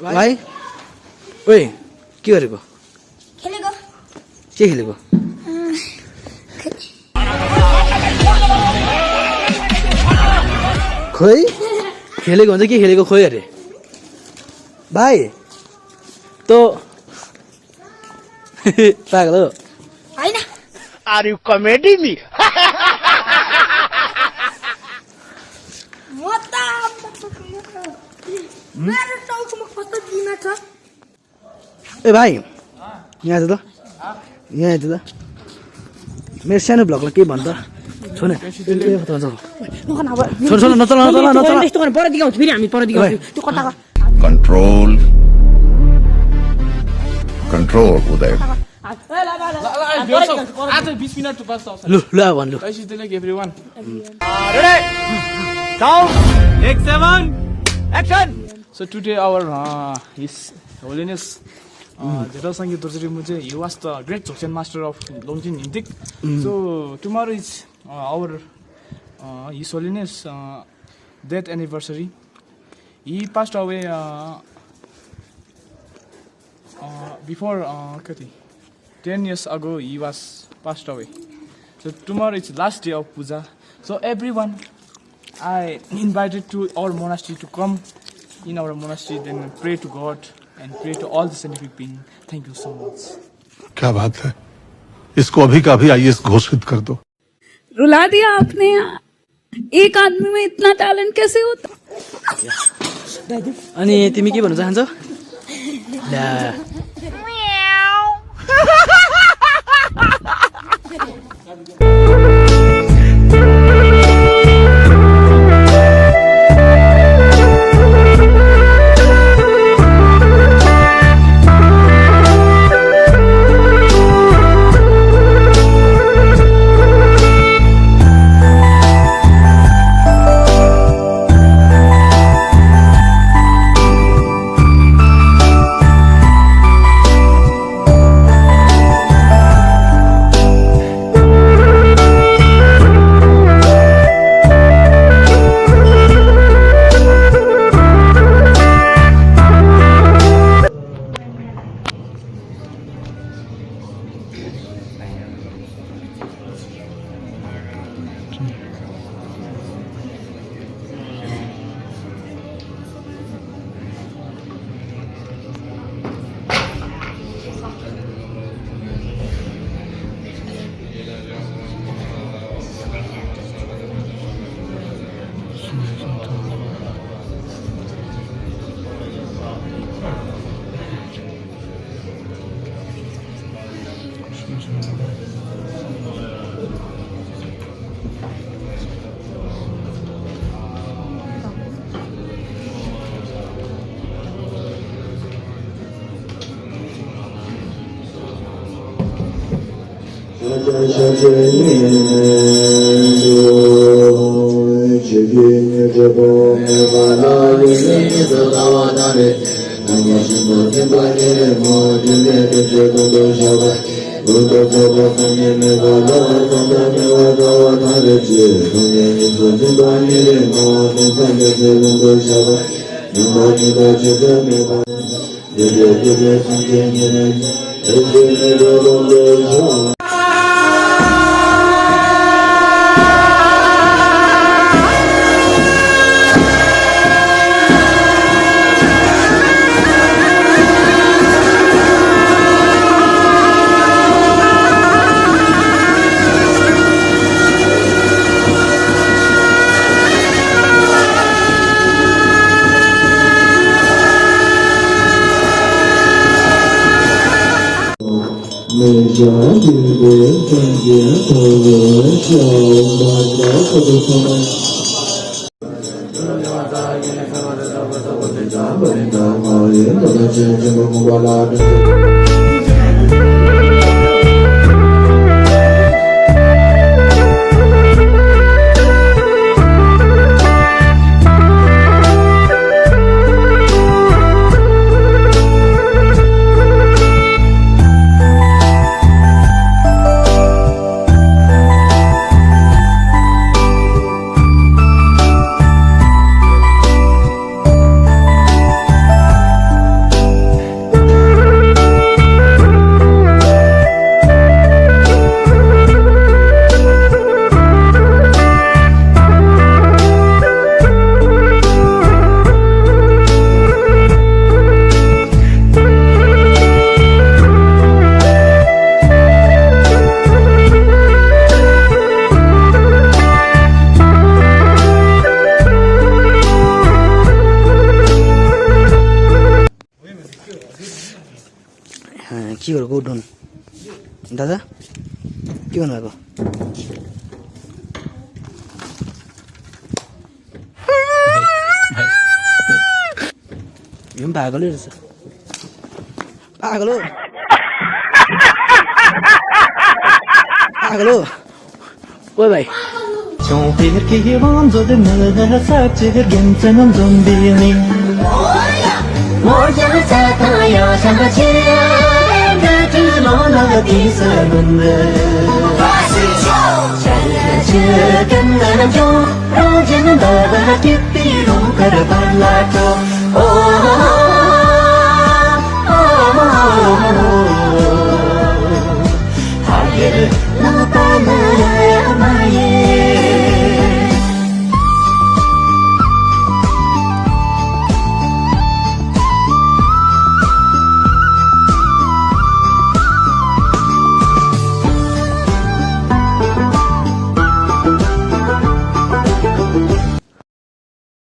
भाइ ओइ के गरेको खेलेको के खेलेको खोइ खेलेको हुन्छ के खेलेको खोइ अरे भाइ त पागल हो हैन Are you comedy me? म त मेरो टाउकोमा कस्तो बिमार छ ए भाइ यहाँ आइज त यहाँ आइज त मेरो सानो भ्लगलाई के भन्छ छोन छोन नचला नचला नचला यस्तो गर्न पर दिगाउँछ फेरि हामी पर दिगाउँछ त्यो कता Control. Control, Uday. आज 20 मिनट to pass out. लु लु अब भन लु I should tell everyone. Ready? Count. Take 7. Action. So today our His Holiness Jeta Sangeet Dorje Muje, he was the great Dzogchen master of Longjin Indik. So tomorrow is our His Holiness death anniversary. He passed away before 10 years ago. He was passed away. So tomorrow is last day of puja. So everyone, I invited to our monastery to come in our monastery, then pray to God and pray to all the scientific beings. Thank you so much. क्या बात है इसको अभी का अभी IAS घोषित कर दो रुला दिया आपने एक आदमी में इतना टैलेंट कैसे होता अनि तिमी के भन्न चाहन्छौ ला डुन दादा के भन्नुभएको यो पनि पागलै रहेछ पागल हो पागल हो ओए भाइ Oh